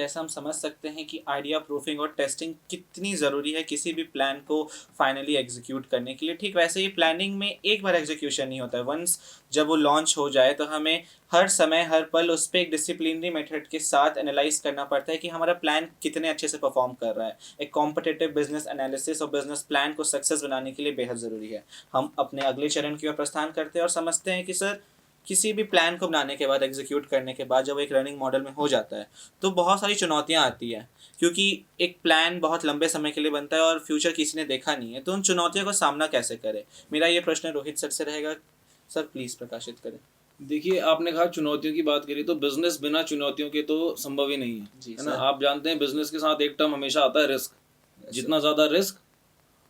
जैसा हम समझ सकते हैं कि आइडिया प्रूफिंग और टेस्टिंग कितनी ज़रूरी है किसी भी प्लान को फाइनली एग्जीक्यूट करने के लिए। ठीक वैसे ही प्लानिंग में एक बार एग्जीक्यूशन नहीं होता है। वंस जब वो लॉन्च हो जाए तो हमें हर समय हर पल उस पर एक डिसिप्लिनरी मेथड के साथ एनालाइज करना पड़ता है कि हमारा प्लान कितने अच्छे से परफॉर्म कर रहा है। एक कॉम्पिटिटिव बिजनेस एनालिसिस और बिजनेस प्लान को सक्सेस बनाने के लिए बेहद ज़रूरी है। हम अपने अगले चरण की ओर प्रस्थान करते हैं और समझते हैं कि सर किसी भी प्लान को बनाने के बाद एग्जीक्यूट करने के बाद जब एक रनिंग मॉडल में हो जाता है तो बहुत सारी चुनौतियां आती हैं, क्योंकि एक प्लान बहुत लंबे समय के लिए बनता है और फ्यूचर किसी ने देखा नहीं है, तो उन चुनौतियों का सामना कैसे करें। मेरा ये प्रश्न रोहित सर से रहेगा। सर प्लीज़ प्रकाशित करें। देखिए, आपने कहा चुनौतियों की बात करी, तो बिजनेस बिना चुनौतियों के तो संभव ही नहीं है ना। आप जानते हैं बिजनेस के साथ एक टर्म हमेशा आता है रिस्क। जितना ज़्यादा रिस्क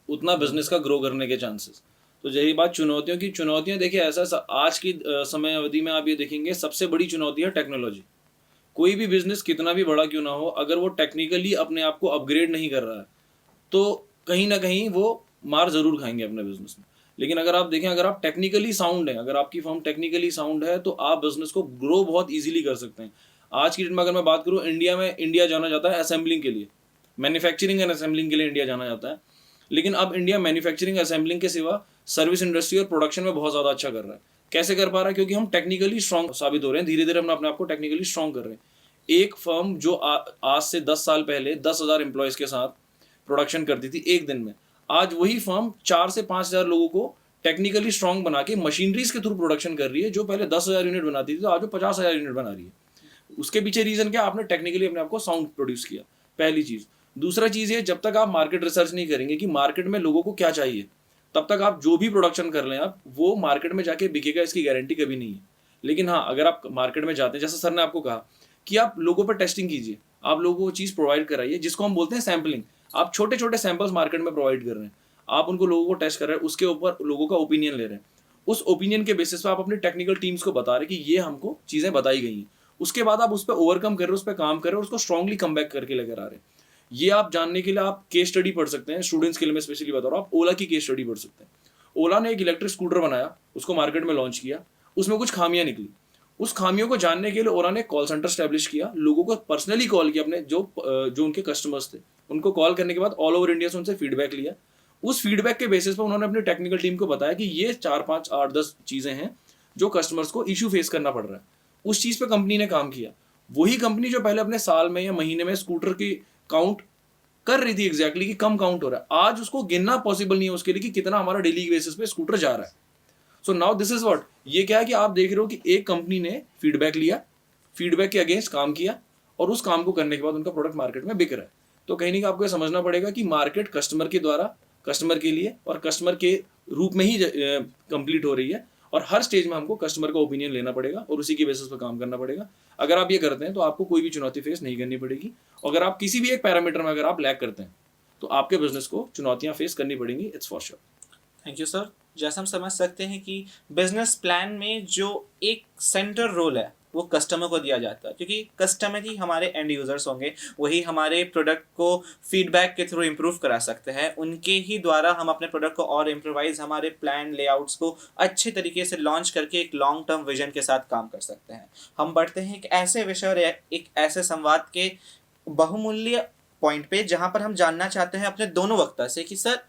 उतना बिजनेस का ग्रो करने के चांसेस। तो यही बात चुनौतियों की। चुनौतियां देखिए ऐसा आज की समय अवधि में आप ये देखेंगे सबसे बड़ी चुनौती है टेक्नोलॉजी। कोई भी बिजनेस कितना भी बड़ा क्यों ना हो, अगर वो टेक्निकली अपने आप को अपग्रेड नहीं कर रहा है तो कहीं ना कहीं वो मार जरूर खाएंगे अपने बिजनेस में। लेकिन अगर आप देखें, अगर आप टेक्निकली साउंड है, अगर आपकी फर्म टेक्निकली साउंड है, तो आप बिजनेस को ग्रो बहुत ईजिली कर सकते हैं। आज की डेट में अगर मैं बात करूँ, इंडिया जाना जाता है असेंबलिंग के लिए, मैन्युफैक्चरिंग एंड असेंबलिंग के लिए इंडिया जाना जाता है। लेकिन अब इंडिया मैन्युफैक्चरिंग असेंबलिंग के सिवा सर्विस इंडस्ट्री और प्रोडक्शन में बहुत ज़्यादा अच्छा कर रहा है। कैसे कर पा रहा है? क्योंकि हम टेक्निकली स्ट्रॉन्ग साबित हो रहे हैं, धीरे धीरे हम अपने आप को टेक्निकली स्ट्रॉन्ग कर रहे हैं। एक फर्म जो आज से 10 साल पहले 10,000 एम्प्लॉयज़ के साथ प्रोडक्शन करती थी एक दिन में, आज वही फर्म 4 से 5 हज़ार लोगों को टेक्निकली स्ट्रॉन्ग बना के मशीनरीज के थ्रू प्रोडक्शन कर रही है। जो पहले 10,000 यूनिट बनाती थी तो आज वो 50,000 यूनिट बना रही है। उसके पीछे रीजन क्या? आपने टेक्निकली अपने आप को साउंड प्रोड्यूस किया, पहली चीज। दूसरा चीज ये, जब तक आप मार्केट रिसर्च नहीं करेंगे कि मार्केट में लोगों को क्या चाहिए, तब तक आप जो भी प्रोडक्शन कर लें आप, वो मार्केट में जाके बिकेगा इसकी गारंटी कभी नहीं है। लेकिन हाँ, अगर आप मार्केट में जाते हैं, जैसा सर ने आपको कहा कि आप लोगों पर टेस्टिंग कीजिए, आप लोगों को वो चीज़ प्रोवाइड कराइए जिसको हम बोलते हैं सैम्पलिंग। आप छोटे छोटे सैंपल्स मार्केट में प्रोवाइड कर रहे हैं, आप उनको लोगों को टेस्ट कर रहे हैं, उसके ऊपर लोगों का ओपिनियन ले रहे हैं। उस ओपिनियन के बेसिस पे आप अपनी टेक्निकल टीम्स को बता रहे हैं कि ये हमको चीज़ें बताई गई हैं। उसके बाद आप उस पर ओवरकम कर रहे हो, उस पर काम कर रहे हो, उसको स्ट्रांगली कम बैक करके लेकर आ रहे हैं। ये आप जानने के लिए आप केस स्टडी पढ़ सकते हैं। स्टूडेंट्स के लिए मैं स्पेशली बता रहा हूँ, आप ओला की केस स्टडी पढ़ सकते हैं। ओला ने एक इलेक्ट्रिक स्कूटर बनाया, उसको मार्केट में लॉन्च किया, उसमें कुछ खामियां निकली। उस खामियों को जानने के लिए ओला ने कॉल सेंटर स्टैब्लिश किया, लोगों को पर्सनली कॉल किया, अपने जो उनके कस्टमर्स थे उनको कॉल करने के बाद ऑल ओवर इंडिया से उनसे फीडबैक लिया। उस फीडबैक के बेसिस पर उन्होंने अपनी टेक्निकल टीम को बताया कि ये 4, 5, 8, 10 चीज़ें हैं जो कस्टमर्स को इशू फेस करना पड़ रहा है। उस चीज़ पे कंपनी ने काम किया। वही कंपनी जो पहले अपने साल में या महीने में स्कूटर की काउंट कर रही थी एग्जैक्टली कि कम काउंट हो रहा है, आज उसको गिनना पॉसिबल नहीं है उसके लिए कि कितना हमारा डेली बेसिस पे स्कूटर जा रहा है। So now this is what, ये क्या है कि आप देख रहे हो कि एक कंपनी ने फीडबैक लिया, फीडबैक के अगेंस्ट काम किया, और उस काम को करने के बाद उनका प्रोडक्ट मार्केट में बिक रहा है। तो कहीं ना कहीं आपको ये समझना पड़ेगा कि मार्केट कस्टमर के द्वारा, कस्टमर के लिए और कस्टमर के रूप में ही कंप्लीट हो रही है, और हर स्टेज में हमको कस्टमर का ओपिनियन लेना पड़ेगा और उसी के बेसिस पर काम करना पड़ेगा। अगर आप ये करते हैं तो आपको कोई भी चुनौती फेस नहीं करनी पड़ेगी। अगर आप किसी भी एक पैरामीटर में अगर आप लैग करते हैं तो आपके बिजनेस को चुनौतियां फेस करनी पड़ेंगी, it's for sure. Thank you sir. जैसा हम समझ सकते हैं कि बिजनेस प्लान में जो एक सेंटर रोल है वो कस्टमर को दिया जाता है, क्योंकि कस्टमर ही हमारे एंड यूजर्स होंगे, वही हमारे प्रोडक्ट को फीडबैक के थ्रू इम्प्रूव करा सकते हैं। उनके ही द्वारा हम अपने प्रोडक्ट को और इम्प्रोवाइज, हमारे प्लान लेआउट्स को अच्छे तरीके से लॉन्च करके एक लॉन्ग टर्म विजन के साथ काम कर सकते हैं। हम बढ़ते हैं एक ऐसे विषय और एक ऐसे संवाद के बहुमूल्य पॉइंट पे जहाँ पर हम जानना चाहते हैं अपने दोनों वक्ता से कि सर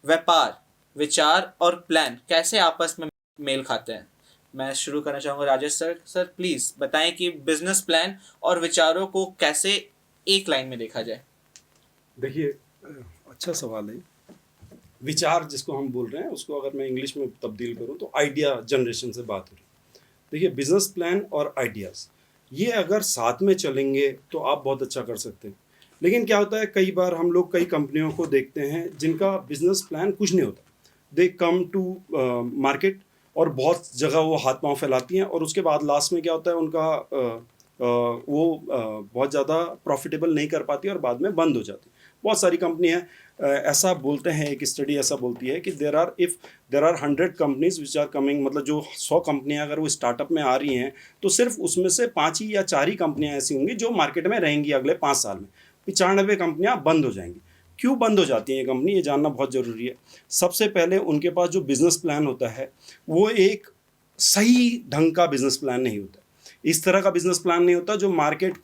व्यापार, विचार और प्लान कैसे आपस में मेल खाते हैं। मैं शुरू करना चाहूँगा राजेश सर। सर प्लीज़ बताएं कि बिजनेस प्लान और विचारों को कैसे एक लाइन में देखा जाए। देखिए, अच्छा सवाल है। विचार जिसको हम बोल रहे हैं, उसको अगर मैं इंग्लिश में तब्दील करूं तो आइडिया जनरेशन से बात हो रही है। देखिए, बिजनेस प्लान और आइडियाज़ ये अगर साथ में चलेंगे तो आप बहुत अच्छा कर सकते हैं। लेकिन क्या होता है, कई बार हम लोग कई कंपनियों को देखते हैं जिनका बिजनेस प्लान कुछ नहीं होता। दे कम टू मार्केट और बहुत जगह वो हाथ पांव फैलाती हैं, और उसके बाद लास्ट में क्या होता है, उनका बहुत ज़्यादा प्रॉफिटेबल नहीं कर पाती और बाद में बंद हो जाती। बहुत सारी कंपनी हैं, ऐसा बोलते हैं, एक स्टडी ऐसा बोलती है कि there are 100 companies which are coming, मतलब जो 100 कंपनियां अगर वो स्टार्टअप में आ रही हैं तो सिर्फ उसमें से 5 ही या 4 ही कंपनियां ऐसी होंगी जो मार्केट में रहेंगी अगले 5 साल में। 95 कंपनियां बंद हो जाएंगी। क्यों बंद हो जाती हैं ये कंपनी, ये जानना बहुत ज़रूरी है। सबसे पहले उनके पास जो बिज़नेस प्लान होता है वो एक सही ढंग का बिज़नेस प्लान नहीं होता। इस तरह का बिजनेस प्लान नहीं होता जो मार्केट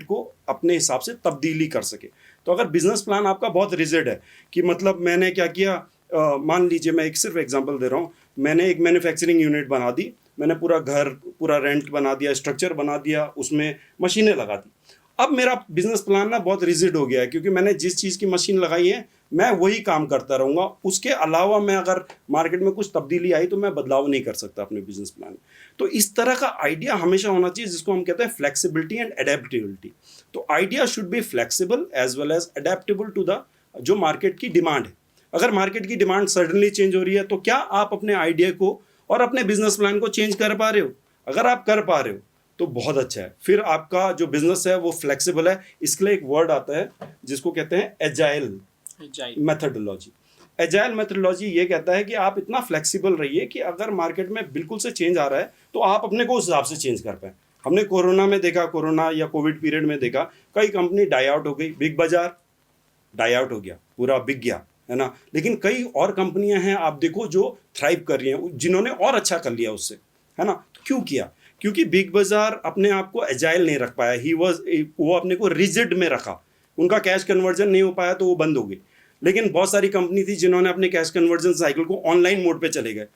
को अपने हिसाब से तब्दीली कर सके। तो अगर बिजनेस प्लान आपका बहुत रिजिड है कि मतलब मैंने क्या किया, मान लीजिए मैं एक सिर्फ एग्जांपल दे रहा हूँ, मैंने एक मैन्युफैक्चरिंग यूनिट बना दी, मैंने पूरा घर पूरा रेंट बना दिया, स्ट्रक्चर बना दिया, उसमें मशीनें लगा दी। अब मेरा बिजनेस प्लान ना बहुत रिजिड हो गया है क्योंकि मैंने जिस चीज़ की मशीन लगाई है मैं वही काम करता रहूँगा, उसके अलावा मैं अगर मार्केट में कुछ तब्दीली आई तो मैं बदलाव नहीं कर सकता अपने बिजनेस प्लान में। तो इस तरह का आइडिया हमेशा होना चाहिए जिसको हम कहते हैं फ्लेक्सिबिलिटी एंड एडेप्टेबिलिटी। तो idea should be flexible as well as adaptable to the जो मार्केट की डिमांड है। अगर मार्केट की डिमांड सडनली चेंज हो रही है तो क्या आप अपने आइडिया को और अपने बिजनेस प्लान को चेंज कर पा रहे हो? अगर आप कर पा रहे हो तो बहुत अच्छा है, फिर आपका जो बिजनेस है वो फ्लेक्सिबल है। इसके लिए एक वर्ड आता है जिसको कहते हैं एजाइल मेथडोलॉजी। एजाइल मेथडोलॉजी ये कहता है कि आप इतना फ्लेक्सिबल रहिए कि अगर मार्केट में बिल्कुल से चेंज आ रहा है तो आप अपने को उस हिसाब से चेंज कर पाए। हमने कोरोना में देखा, कोरोना या कोविड पीरियड में देखा, कई कंपनी डाई आउट हो गई, बिग बाजार डाई आउट हो गया, पूरा बिक गया, है ना। लेकिन कई और कंपनियां हैं आप देखो जो थ्राइव कर रही हैं, जिन्होंने और अच्छा कर लिया उससे, है ना। क्यों किया? क्योंकि बिग बाजार अपने आप को एजाइल नहीं रख पाया, वो अपने को रिजिड में रखा, उनका कैश कन्वर्जन नहीं हो पाया तो वो बंद हो गई। लेकिन बहुत सारी कंपनी थी जिन्होंने अपने कैश कन्वर्जन साइकिल को ऑनलाइन मोड पे चले गए।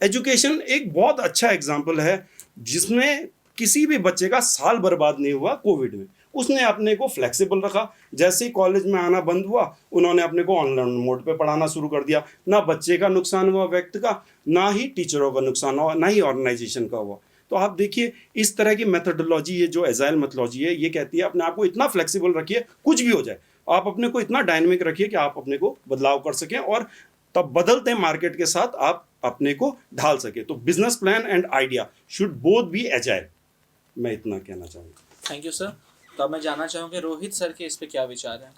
एजुकेशन एक बहुत अच्छा एग्जाम्पल है जिसमें किसी भी बच्चे का साल बर्बाद नहीं हुआ कोविड में। उसने अपने को फ्लेक्सिबल रखा, जैसे ही कॉलेज में आना बंद हुआ उन्होंने अपने को ऑनलाइन मोड पे पढ़ाना शुरू कर दिया। ना बच्चे का नुकसान हुआ व्यक्ति का, ना ही टीचरों का नुकसान हुआ, ना ही ऑर्गेनाइजेशन का हुआ। तो आप देखिए इस तरह की मेथडोलॉजी, ये जो एजाइल मेथडोलॉजी है, ये कहती है अपने आप को इतना फ्लेक्सिबल रखिए, कुछ भी हो जाए आप अपने को इतना डायनेमिक रखिए कि आप अपने को बदलाव कर सकें और तब बदलते मार्केट के साथ आप अपने को ढाल सके। तो business plan and idea should both be agile, मैं इतना कहना चाहूँगा। Thank you sir. तो अब मैं जानना चाहूँगा रोहित सर के इस पे क्या विचार हैं।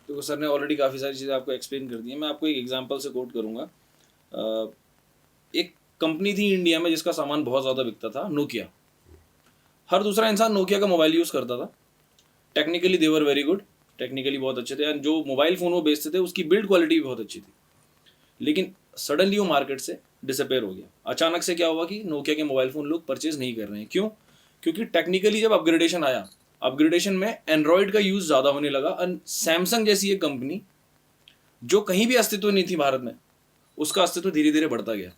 तो सर ने ऑलरेडी काफ़ी सारी चीज़ें आपको एक्सप्लेन कर दी हैं। मैं आपको एक एग्जांपल से कोट करूँगा। एक कंपनी थी इंडिया में जिसका सामान बहुत ज़्यादा बिकता था, नोकिया। हर दूसरा इंसान नोकिया का मोबाइल यूज़ करता था। Technically they were very good, technically बहुत अच्छे थे, एंड जो मोबाइल फ़ोन वो बेचते थे उसकी बिल्ड क्वालिटी भी बहुत अच्छी थी। लेकिन सडनली वो मार्केट से डिसअपेयर हो गया। अचानक से क्या हुआ कि नोकिया के मोबाइल फ़ोन लोग परचेज नहीं कर रहे हैं। क्यों? क्योंकि टेक्निकली जब अपग्रेडेशन आया, अपग्रेडेशन में एंड्रॉयड का यूज़ ज़्यादा होने लगा। और सैमसंग जैसी एक कंपनी जो कहीं भी अस्तित्व नहीं थी भारत में, उसका अस्तित्व धीरे धीरे बढ़ता गया।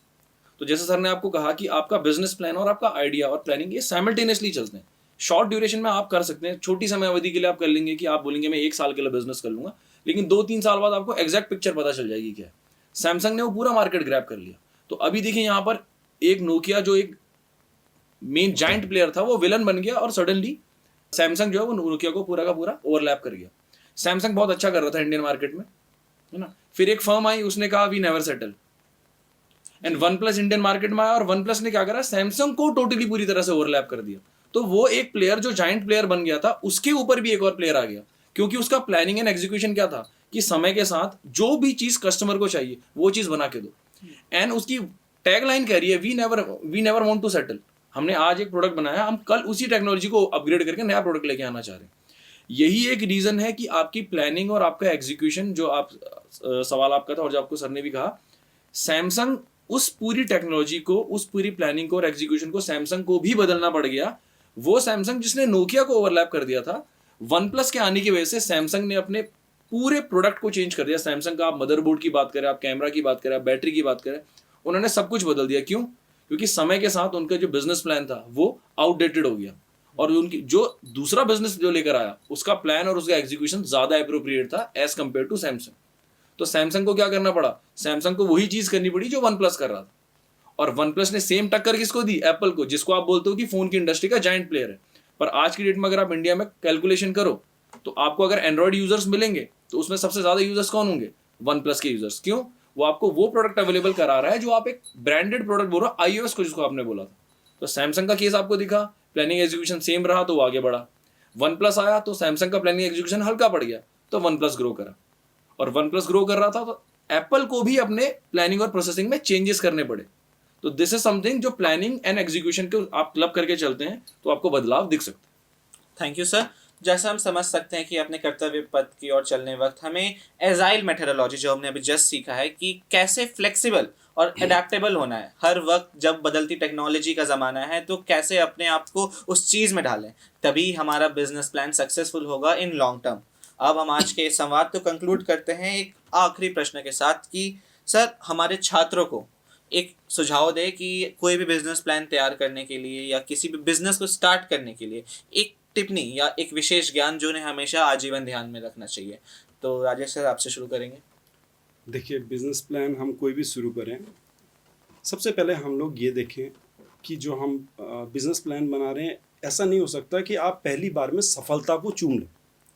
तो जैसे सर ने आपको कहा कि आपका बिजनेस प्लान और आपका आइडिया और प्लानिंग ये साइमल्टेनियसली चलते हैं। शॉर्ट ड्यूरेशन में आप कर सकते हैं, छोटी समय अवधि के लिए आप कर लेंगे कि आप बोलेंगे मैं 1 साल के लिए बिजनेस कर लूंगा, लेकिन 2-3 साल बाद आपको एग्जैक्ट पिक्चर पता चल जाएगी क्या है। सैमसंग ने वो पूरा मार्केट ग्रैब कर लिया। तो अभी देखिए यहाँ पर एक नोकिया जो एक मेन जाइंट प्लेयर था वो विलन बन गया, और सडनली सैमसंग जो है वो नोकिया को पूरा का पूरा ओवरलैप कर गया। सैमसंग बहुत अच्छा कर रहा था इंडियन मार्केट में, है ना। फिर एक फर्म आई, उसने कहा we never settle, and OnePlus Indian market में आया, और वन प्लस ने क्या करा, सैमसंग को टोटली पूरी तरह से ओवरलैप कर दिया। तो वो एक प्लेयर जो जाइंट प्लेयर बन गया था, उसके ऊपर भी एक और प्लेयर आ गया, क्योंकि उसका प्लानिंग एंड एग्जीक्यूशन क्या था कि समय के साथ जो भी चीज कस्टमर को चाहिए वो चीज बना के दो। एंड उसकी टैगलाइन कह रही है we never want to settle. हमने आज एक प्रोडक्ट बनाया, हम कल उसी टेक्नोलॉजी को अपग्रेड करके नया प्रोडक्ट लेके आना चाह रहे हैं। यही एक रीजन है कि आपकी प्लानिंग और आपका एग्जीक्यूशन, जो आप सवाल आपका था और जो आपको सर ने भी कहा, सैमसंग उस पूरी टेक्नोलॉजी को, उस पूरी प्लानिंग को और एग्जीक्यूशन को सैमसंग को भी बदलना पड़ गया। वो सैमसंग जिसने नोकिया को ओवरलैप कर दिया था, वन प्लस के आने की वजह से सैमसंग ने अपने पूरे प्रोडक्ट को चेंज कर दिया। सैमसंग का आप मदरबोर्ड की बात करें, आप कैमरा की बात करें, आप बैटरी की बात करें, उन्होंने सब कुछ बदल दिया। क्यों? क्योंकि समय के साथ उनका जो बिजनेस प्लान था वो आउटडेटेड हो गया, और उनकी जो दूसरा बिजनेस जो लेकर आया उसका प्लान और उसका एग्जीक्यूशन ज्यादा एप्रोप्रिएट था एज कंपेयर टू सैमसंग। तो सैमसंग को क्या करना पड़ा? सैमसंग को वही चीज करनी पड़ी जो वन प्लस कर रहा था। और वन प्लस ने सेम टक्कर किसको दी? एप्पल को, जिसको आप बोलते हो कि फोन की इंडस्ट्री का जाइंट प्लेयर है। पर आज की डेट में अगर आप इंडिया में कैलकुलेशन करो तो आपको अगर एंड्रॉइड यूजर्स मिलेंगे तो उसमें सबसे ज्यादा यूजर्स कौन होंगे? वन प्लस के यूजर्स। क्यों? वो आपको वो प्रोडक्ट अवेलेबल करा रहा है जो आप एक ब्रांडेड प्रोडक्ट बोल रहे हो, iOS को, जिसको आपने बोला था। तो सैमसंग का केस आपको दिखा, प्लानिंग एग्जीक्यूशन सेम रहा तो वो आगे बढ़ा। वन प्लस आया तो सैमसंग का प्लानिंग एग्जीक्यूशन हल्का पड़ गया तो वन प्लस ग्रो करा, और वन प्लस ग्रो कर रहा था तो एप्पल को भी अपने प्लानिंग और प्रोसेसिंग में चेंजेस करने पड़े। तो दिस इज समथिंग जो प्लानिंग एंड एग्जीक्यूशन को आप क्लब करके चलते हैं तो आपको बदलाव दिख सकता है। Thank you sir. जैसा हम समझ सकते हैं कि अपने कर्तव्य पथ की ओर चलने वक्त हमें एजाइल मेथडोलॉजी, जो हमने अभी जस्ट सीखा है कि कैसे फ्लेक्सिबल और अडेप्टेबल होना है। हर वक्त जब बदलती टेक्नोलॉजी का ज़माना है तो कैसे अपने आप को उस चीज़ में ढालें, तभी हमारा बिजनेस प्लान सक्सेसफुल होगा इन लॉन्ग टर्म। अब हम आज के संवाद को कंक्लूड करते हैं एक आखिरी प्रश्न के साथ कि सर हमारे छात्रों को एक सुझाव दें कि कोई भी बिजनेस प्लान तैयार करने के लिए या किसी भी बिजनेस को स्टार्ट करने के लिए एक टिप्पणी या एक विशेष ज्ञान जो उन्हें हमेशा आजीवन ध्यान में रखना चाहिए। तो राजेश सर आपसे शुरू करेंगे। देखिए, बिजनेस प्लान हम कोई भी शुरू करें, सबसे पहले हम लोग ये देखें कि जो हम बिजनेस प्लान बना रहे हैं, ऐसा नहीं हो सकता कि आप पहली बार में सफलता को चूम लें।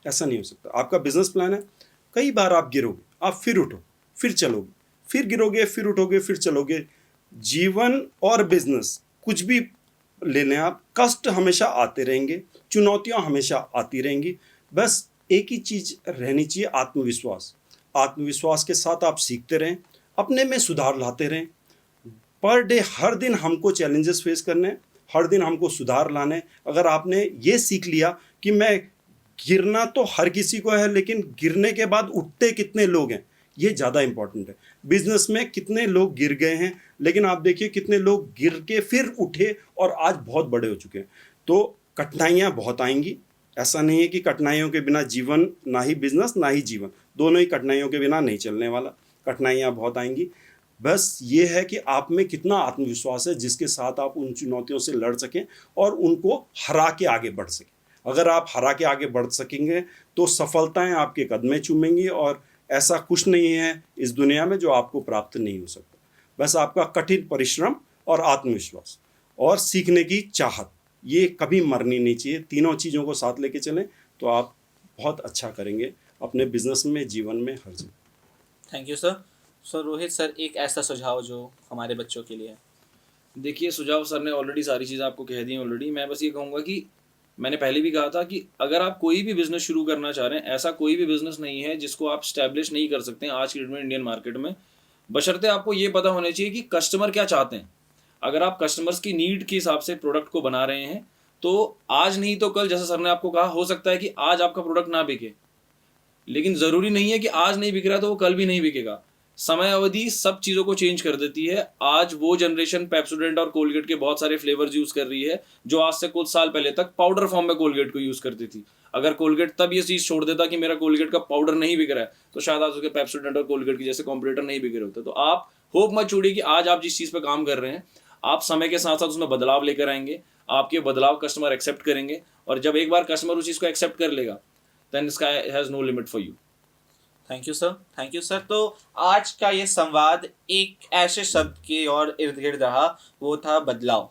ऐसा नहीं हो सकता। आपका बिजनेस प्लान है, कई बार आप गिरोगे, आप फिर उठो, फिर चलोगे, फिर गिरोगे, फिर उठोगे, फिर चलोगे। जीवन और बिजनेस कुछ भी ले लें आप, कष्ट हमेशा आते रहेंगे, चुनौतियां हमेशा आती रहेंगी। बस एक ही चीज़ रहनी चाहिए, आत्मविश्वास। आत्मविश्वास के साथ आप सीखते रहें, अपने में सुधार लाते रहें। पर डे हर दिन हमको चैलेंजेस फेस करने हैं, हर दिन हमको सुधार लाने हैं। अगर आपने ये सीख लिया कि मैं गिरना तो हर किसी को है, लेकिन गिरने के बाद उठते कितने लोग हैं, ये ज़्यादा इंपॉर्टेंट है। बिजनेस में कितने लोग गिर गए हैं, लेकिन आप देखिए कितने लोग गिर के फिर उठे और आज बहुत बड़े हो चुके हैं। तो कठिनाइयाँ बहुत आएंगी, ऐसा नहीं है कि कठिनाइयों के बिना जीवन, ना ही बिजनेस ना ही जीवन, दोनों ही कठिनाइयों के बिना नहीं चलने वाला। कठिनाइयाँ बहुत आएंगी। बस ये है कि आप में कितना आत्मविश्वास है जिसके साथ आप उन चुनौतियों से लड़ सकें और उनको हरा के आगे बढ़ सकें। अगर आप हरा के आगे बढ़ सकेंगे तो सफलताएं आपके कदमें चूमेंगी, और ऐसा कुछ नहीं है इस दुनिया में जो आपको प्राप्त नहीं हो सकता। बस आपका कठिन परिश्रम और आत्मविश्वास और सीखने की चाहत, ये कभी मरनी नहीं चाहिए। तीनों चीज़ों को साथ लेके चलें तो आप बहुत अच्छा करेंगे अपने बिजनेस में, जीवन में, हर जगह। Thank you sir. Sir Rohit sir, एक ऐसा सुझाव जो हमारे बच्चों के लिए है। देखिए, सुझाव सर ने ऑलरेडी सारी चीज़ें आपको कह दी हैं ऑलरेडी। मैं बस ये कहूँगा कि मैंने पहले भी कहा था कि अगर आप कोई भी बिजनेस शुरू करना चाह रहे हैं, ऐसा कोई भी बिजनेस नहीं है जिसको आप स्टैब्लिश नहीं कर सकते हैं आज की डेट में इंडियन मार्केट में, बशर्ते आपको ये पता होना चाहिए कि कस्टमर क्या चाहते हैं। अगर आप कस्टमर्स की नीड के हिसाब से प्रोडक्ट को बना रहे हैं तो आज नहीं तो कल, जैसा सर ने आपको कहा, हो सकता है कि आज आपका प्रोडक्ट ना बिके, लेकिन ज़रूरी नहीं है कि आज नहीं बिक रहा तो वो कल भी नहीं बिकेगा। समय अवधि सब चीज़ों को चेंज कर देती है। आज वो जनरेशन पेप्सोडेंट और कोलगेट के बहुत सारे फ्लेवर्स यूज़ कर रही है जो आज से कुछ साल पहले तक पाउडर फॉर्म में कोलगेट को यूज़ करती थी। अगर कोलगेट तब ये चीज़ छोड़ देता कि मेरा कोलगेट का पाउडर नहीं बिक रहा है, तो शायद आज उसके पेप्सोडेंट और कोलगेट की जैसे कॉम्पिटिटर नहीं बिक रहे होते। तो आप होप मत छोड़िए कि आज आप जिस चीज़ पर काम कर रहे हैं, आप समय के साथ साथ उसमें बदलाव लेकर आएंगे। आपके बदलाव कस्टमर एक्सेप्ट करेंगे, और जब एक बार कस्टमर उस चीज़ को एक्सेप्ट कर लेगा, then sky has no limit for you. Thank you sir, thank you sir. तो आज का ये संवाद एक ऐसे शब्द के और इर्द गिर्द रहा, वो था बदलाव।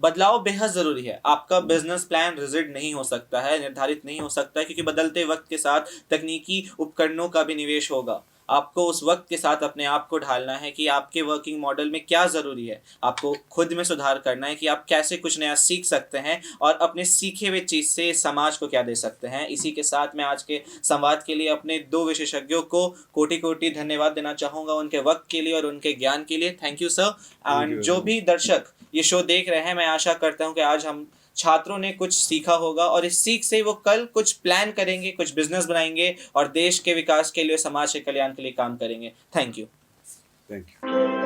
बदलाव बेहद ज़रूरी है। आपका बिजनेस प्लान रिजिड नहीं हो सकता है, निर्धारित नहीं हो सकता है, क्योंकि बदलते वक्त के साथ तकनीकी उपकरणों का भी निवेश होगा। आपको उस वक्त के साथ अपने आप को ढालना है कि आपके वर्किंग मॉडल में क्या ज़रूरी है। आपको खुद में सुधार करना है कि आप कैसे कुछ नया सीख सकते हैं और अपने सीखे हुए चीज़ से समाज को क्या दे सकते हैं। इसी के साथ मैं आज के संवाद के लिए अपने दो विशेषज्ञों को कोटि कोटि धन्यवाद देना चाहूँगा, उनके वक्त के लिए और उनके ज्ञान के लिए। Thank you sir. एंड जो भी दर्शक ये शो देख रहे हैं, मैं आशा करता हूँ कि आज हम छात्रों ने कुछ सीखा होगा और इस सीख से वो कल कुछ प्लान करेंगे, कुछ बिजनेस बनाएंगे और देश के विकास के लिए, समाज के कल्याण के लिए काम करेंगे। Thank you. Thank you.